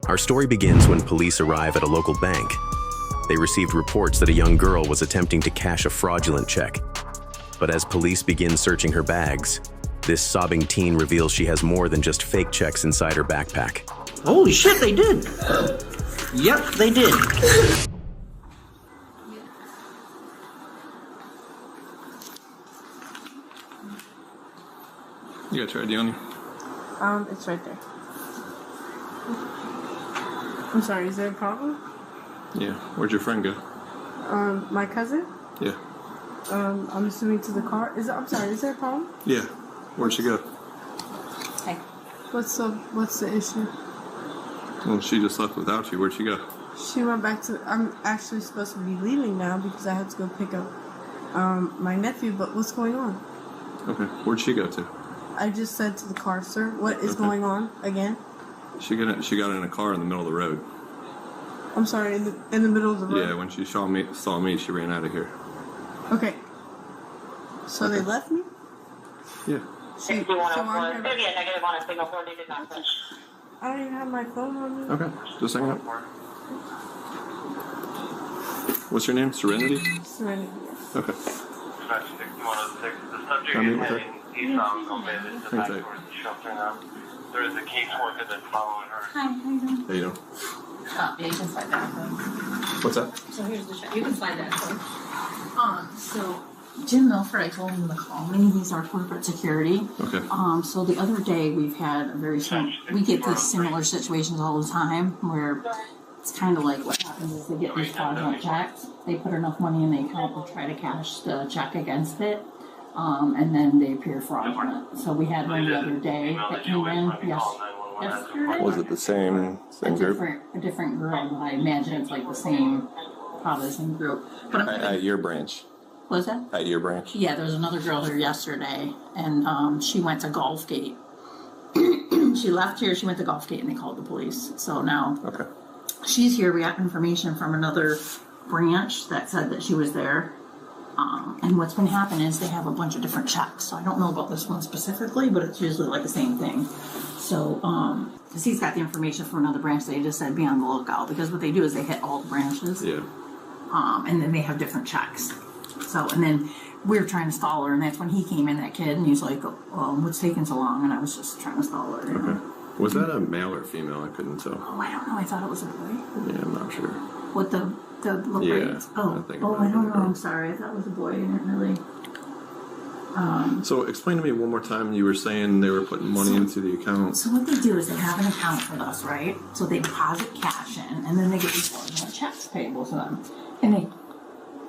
Our story begins when police arrive at a local bank. They received reports that a young girl was attempting to cash a fraudulent check. But as police begin searching her bags, this sobbing teen reveals she has more than just fake checks inside her backpack. Holy shit, they did! Yep, they did. You got your ID on you? It's right there. I'm sorry, is there a problem? Yeah. Where'd your friend go? My cousin? Yeah. I'm assuming to the car. I'm sorry, is there a problem? Yeah. Where'd she go? Hey. What's the issue? Well, she just left without you. Where'd she go? She went back to, I'm actually supposed to be leaving now because I had to go pick up, my nephew, but what's going on? Okay. Where'd she go to? I just said to the car, sir, what is going on again? She got in a car in the middle of the road. I'm sorry, in the middle of the road? Yeah, when she saw me, she ran out of here. Okay. So they left me? Yeah. I don't even have my phone on me. Okay. Just hang up. What's your name? Serenity? Serenity. Okay. The subject Can I meet is with her? heading eastbound on Bandit to back Thanks, towards the shelter now. There is a caseworker that's following her. Hi, how you doing? There you go. Yeah, you can slide that phone. What's that? So here's the check. You can slide that phone. So Jim Milford, I told him to call me. He's our corporate security. Okay. So the other day we've had a very we get these similar situations all the time where it's kind of like what happens is they get these fraudulent checks. They put enough money in the account to try to cash the check against it. And then they appear fraudulent. So we had one the other day that came in yesterday. Was it the same group? A different girl. I imagine it's like the same, probably the same group. But At your branch. what was that? At your branch. Yeah, there was another girl here yesterday, and she went to Gulfgate. She left here, she went to Gulfgate, and they called the police. So now Okay. she's here. We got information from another branch that said that she was there. And what's been happening is they have a bunch of different checks. So I don't know about this one specifically, but it's usually like the same thing. So, because he's got the information from another branch, they just said be on the lookout. Because what they do is they hit all the branches. Yeah. And then they have different checks. So, and then we were trying to stall her, and that's when he came in, that kid, and he's like, what's taking so long? And I was just trying to stall her. You know? Okay. Was that a male or female? I couldn't tell. Oh, I don't know. I thought it was a boy. Yeah, I'm not sure. What the look Yeah, rates? Oh, I think it I might have don't been know. a girl. I'm sorry. I thought it was a boy. I didn't really. So explain to me one more time. You were saying they were putting money into the account. So what they do is they have an account with us, right? So they deposit cash in, and then they get these fraudulent checks payable to them, and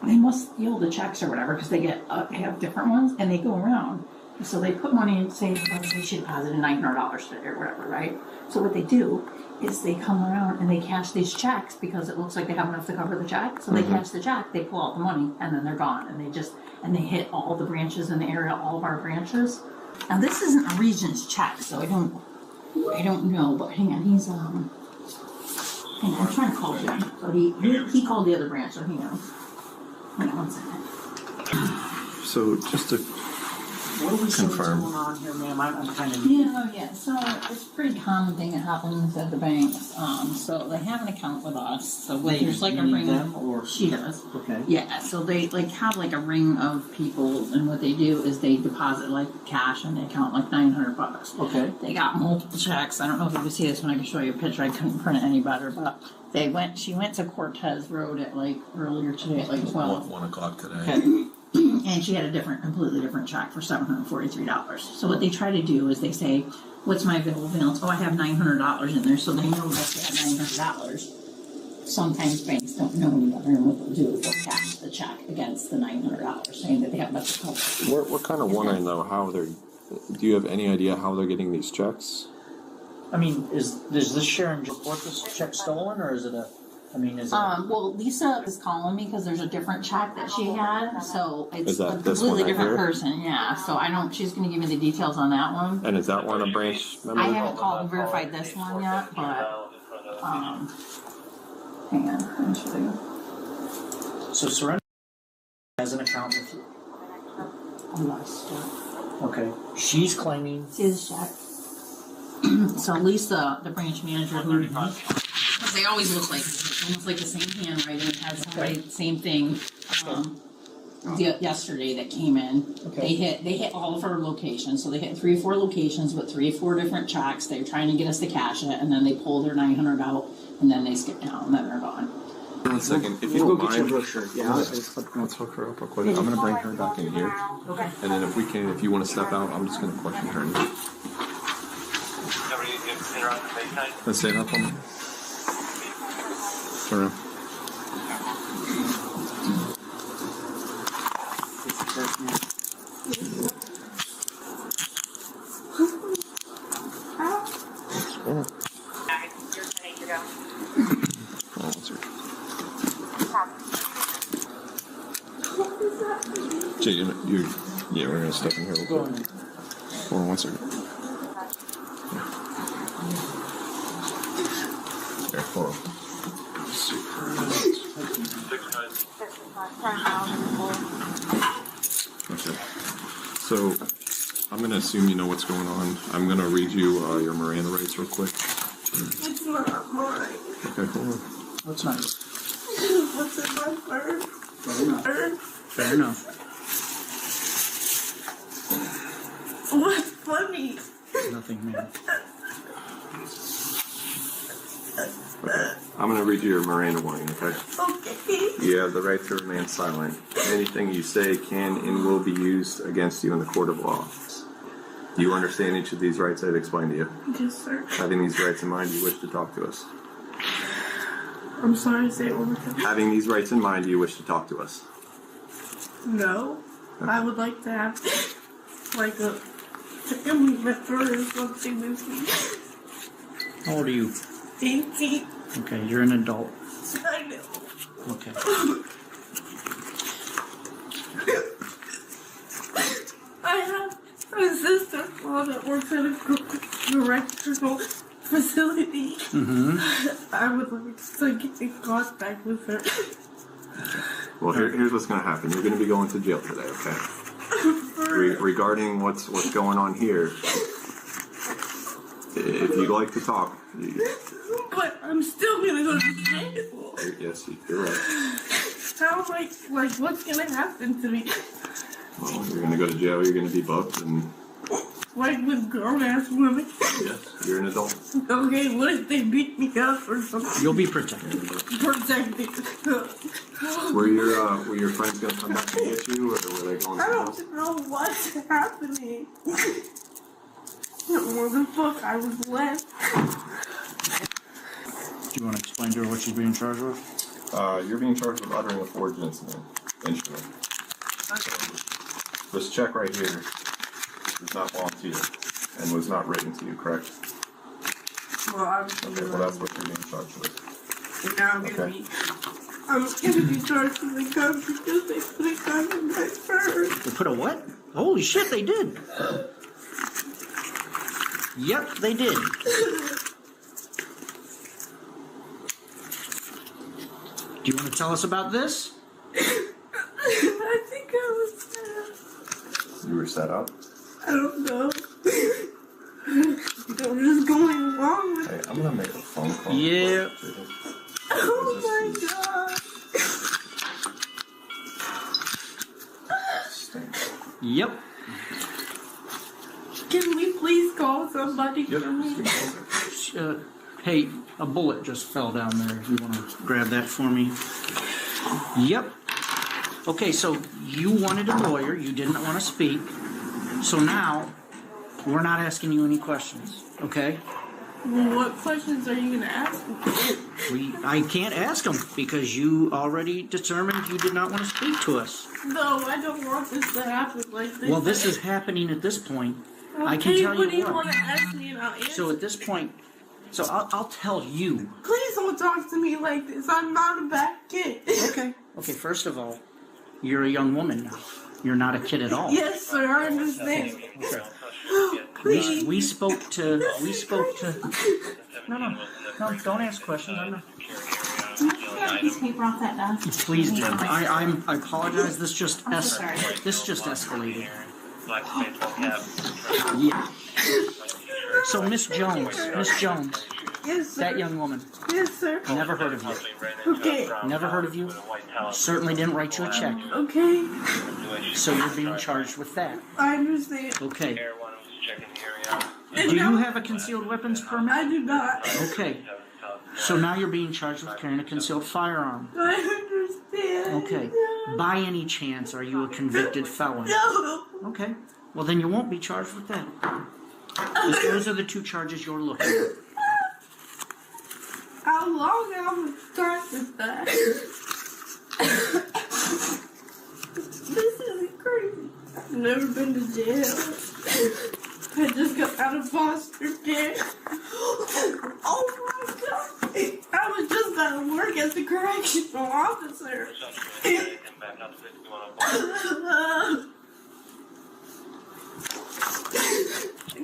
they must steal the checks or whatever because they have different ones, and they go around. So they put money in, say she deposited $900 today or whatever, right? So what they do is they come around and they cash these checks because it looks like they have enough to cover the check. So they cash the check, they pull out the money, and then they're gone. And they hit all the branches in the area, all of our branches. Now this isn't a Regions check, so I don't know. But hang on, hang on, I'm trying to call Jim. So he called the other branch, so hang on. Hang on 1 second. So just to What are we seeing confirm. going on here, ma'am? I'm kind of... Yeah. So it's a pretty common thing that happens at the banks. So they have an account with us. So there's like a ring. them or... She does. Okay. Yeah. So they have like a ring of people, and what they do is they deposit like cash in the account, like $900. Okay. They got multiple checks. I don't know if you can see this when I can show you a picture. I couldn't print it any better, but she went to Cortez Road at like earlier today at like 12. 1 o'clock today. Okay. And she had a completely different check for $743. So what they try to do is they say, what's my available balance? Oh, I have $900 in there, so they know that they have $900. Sometimes banks don't know any better, and what they'll do is they'll cash the check against the $900, saying that they have enough to cover. We're kind of wondering though how they're. Do you have any idea how they're getting these checks? I mean, is this Sharon report this check stolen, or is it a... I mean, is it... Well, Lisa is calling me because there's a different check that she had, so it's Is that a this one completely right different here? person, yeah. So she's going to give me the details on that one. And is that one a branch member? I haven't called and verified this one yet, but, hang on, let me show you. So Serenity has an account with you. I lost it. Okay. She's claiming... See this check? So Lisa, the branch manager, who Because they always look like almost like the same handwriting. Has somebody same thing. Yesterday that came in. Okay. They hit all of our locations. So they hit 3 or 4 locations with 3 or 4 different checks. They're trying to get us to cash it, and then they pull their 900 out, and then they skip down, and then they're gone. 1 second, if you We'll don't go get you a mind, brochure. Yeah. let's hook her up real quick. I'm gonna bring her back in here, Okay. and then if you want to step out, I'm just gonna question her. Somebody interrupt the FaceTime? Let's stand up on me. Turn around. You're ready to go. Oh, what's her? Jay, yeah, we're gonna step in here real Go quick. on. Hold on 1 second. There, hold on. 6 9. Okay. So, I'm gonna assume you know what's going on. I'm gonna read you your Miranda rights real quick. It's not mine. Okay, hold on. What's nice? What's in my purse? Fair enough. Fair enough. What's funny? Nothing, man. I'm gonna read you your Miranda warning, okay? Okay. You have the right to remain silent. Anything you say can and will be used against you in the court of law. Do you understand each of these rights I've explained to you? Yes, sir. Having these rights in mind, you wish to talk to us. I'm sorry, say it one more time. Having these rights in mind, you wish to talk to us. No. I would like to have, like, a family member or something with me. How old are you? 18. Okay, you're an adult. I know. Okay. I have a sister-in-law that works at a correctional facility. Mm-hmm. I would like to get in contact with her. Well, here's what's going to happen. You're going to be going to jail today, okay? Regarding what's going on here, if you'd like to talk, But I'm still gonna go to jail. yes, you're right. How am I, like, what's gonna happen to me? Well, you're going to go to jail. You're going to be booked, and Like with grown-ass women? yes, you're an adult. Okay, what if they beat me up or something? You'll be protected. Protected. Were your friends going to come back and get you, or were they going I somewhere else? don't know what's happening. Where the fuck I was left. Do you want to explain to her what she's being charged with? You're being charged with uttering a forged instrument. This check right here is not volunteer and was not written to you, correct? Well, I'm Okay, well that's what you're being charged with. And now I'm gonna be charged with the gun because they put a gun in my purse. They put a what? Holy shit, they did. Yep, they did. Do you want to tell us about this? I think I was sad. You were set up? I don't know. They were just going along with Hey, it. I'm gonna make a phone call. Yeah. Oh my god. Yep. Can we please call somebody for me? Hey, a bullet just fell down there. If you want to grab that for me. Yep. Okay, so you wanted a lawyer. You didn't want to speak. So now, we're not asking you any questions, okay? Well, what questions are you gonna ask me? I can't ask them because you already determined you did not want to speak to us. No, I don't want this to happen like this. Well, this is happening at this point. Okay, I can tell what do you you want what. to ask me and I'll answer? So at this point, I'll tell you. Please don't talk to me like this. I'm not a bad kid. Okay. Okay, first of all, you're a young woman now. You're not a kid at all. Yes, sir, I understand. Okay. We spoke to. No, don't ask questions. I'm not. Can you get a piece of paper off that desk? Please do. I apologize. This just I'm so sorry. escalated. Black baseball cap. Yeah. So Miss Jones, Yes, sir. That young woman. Yes, sir. Never heard of you. Okay. Never heard of you. Certainly didn't write you a check. Okay. So you're being charged with that. I understand. Okay. Everyone was checking the area. Do you have a concealed weapons I permit? do not. Okay. So now you're being charged with carrying a concealed firearm. I understand. Okay. By any chance, are you a convicted felon? No. Okay. Well, then you won't be charged with that. Those are the two charges you're looking at. How long have I started that? This is crazy. I've never been to jail. I just got out of foster care. Oh my god. I was just at work as a correctional officer.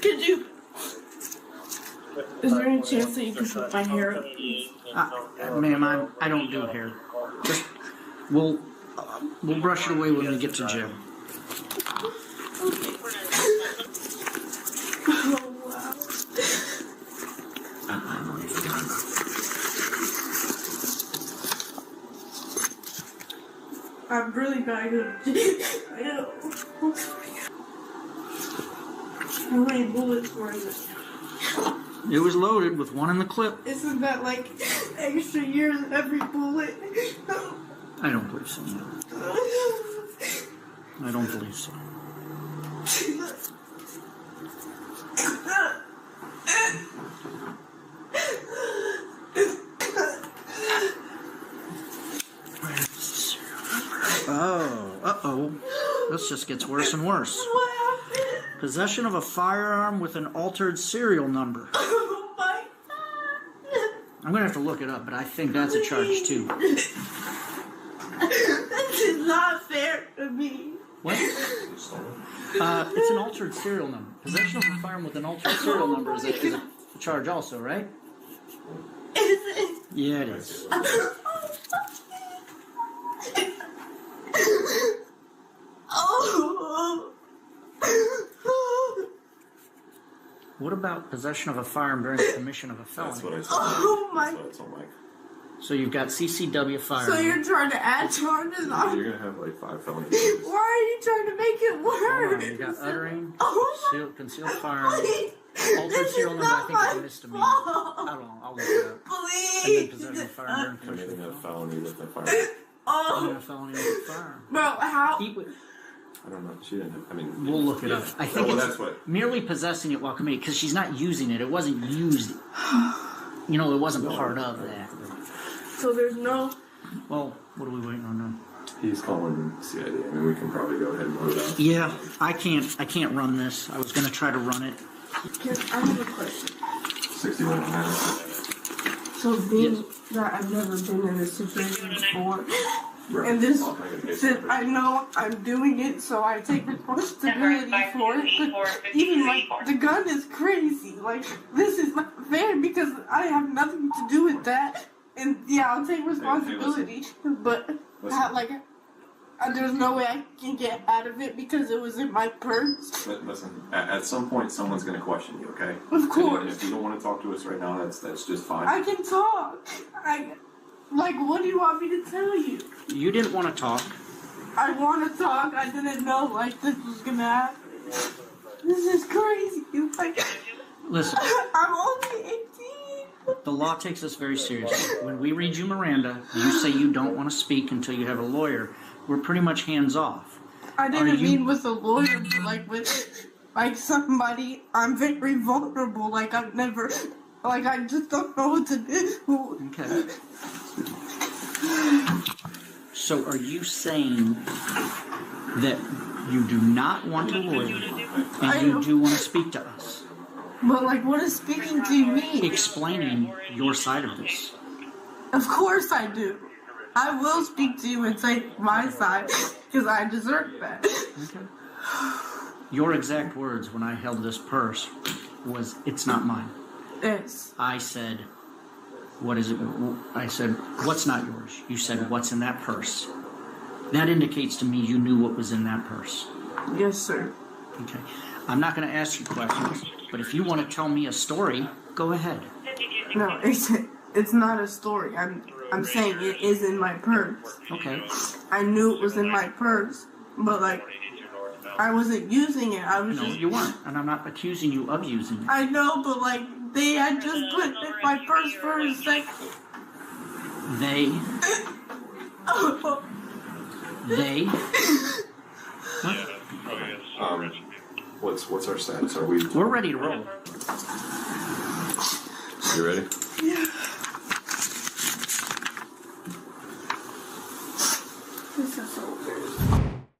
Could you... Is there any chance that you could put my hair up? Ma'am, I don't do hair. Just, we'll brush it away when we get to jail. Oh wow. I'm really bad at jail. How many bullets were in it? It was loaded with one in the clip. Isn't that like extra years every bullet? I don't believe so. No. I don't believe so. Oh, uh-oh. This just gets worse and worse. What happened? Possession of a firearm with an altered serial number. Oh my god. I'm gonna have to look it up, but I think that's a charge too. This is not fair to me. What? It's an altered serial number. Possession of a firearm with an altered serial number is a charge also, right? Is it? Yeah, it is. Oh. What about possession of a firearm during the commission of a That's what felony? I told Mike. Oh my. That's what I told Mike. So you've got CCW firearm. So you're trying to add charges on? You're gonna have like 5 felony charges. Why are you trying to make it Hold worse? on, you got uttering, Oh concealed firearm, Please. altered This serial is number, I not think it's a my misdemeanor. fault. I don't know, I'll look it up. And then Please. possession of a firearm during the Committing commission a of a felony. felony with a firearm. And Oh, then a felony with a firearm. bro, how? He would- I don't know. She didn't have, I mean. We'll look it up. I think well, it's that's what. merely possessing it while committing, because she's not using it. It wasn't used. You know, it wasn't part of that. So there's no. Well, what are we waiting on now? He's calling CID. I mean, we can probably go ahead and load up. Yeah, I can't run this. I was gonna try to run it. I have a question. 61 minutes. So being that I've never been in this situation before, and this, since I know I'm doing it, so I take responsibility for it. But even like the gun is crazy. Like this is not fair because I have nothing to do with that. And yeah, I'll take responsibility, but not like there's no way I can get out of it because it was in my purse. But listen, at some point, someone's going to question you, okay? Of course. And if you don't want to talk to us right now, that's just fine. I can talk. What do you want me to tell you? You didn't want to talk. I want to talk. I didn't know like this was gonna happen. This is crazy. Like, Listen, I'm only 18. the law takes us very seriously. When we read you Miranda, you say you don't want to speak until you have a lawyer. We're pretty much hands off. I didn't Are you- mean with a lawyer, but like with like somebody. I'm very vulnerable. Like I've never. Like I just don't know what to do. Okay. So are you saying that you do not want a lawyer and you do want to speak to us? But like, what is speaking to me? Explaining your side of this. Of course I do. I will speak to you and say my side because I deserve that. Okay. Your exact words when I held this purse was, "It's not mine." Yes. I said, "What is it?" I said, "What's not yours?" You said, "What's in that purse?" That indicates to me you knew what was in that purse. Yes, sir. Okay. I'm not going to ask you questions, but if you want to tell me a story, go ahead. No, it's not a story. I'm saying it is in my purse. Okay. I knew it was in my purse, but like I wasn't using it. I was No, just. you weren't, and I'm not accusing you of using it. I know, but like they had just put it in my purse for a second. They. They. What's our status? Are we? We're ready to roll. You ready?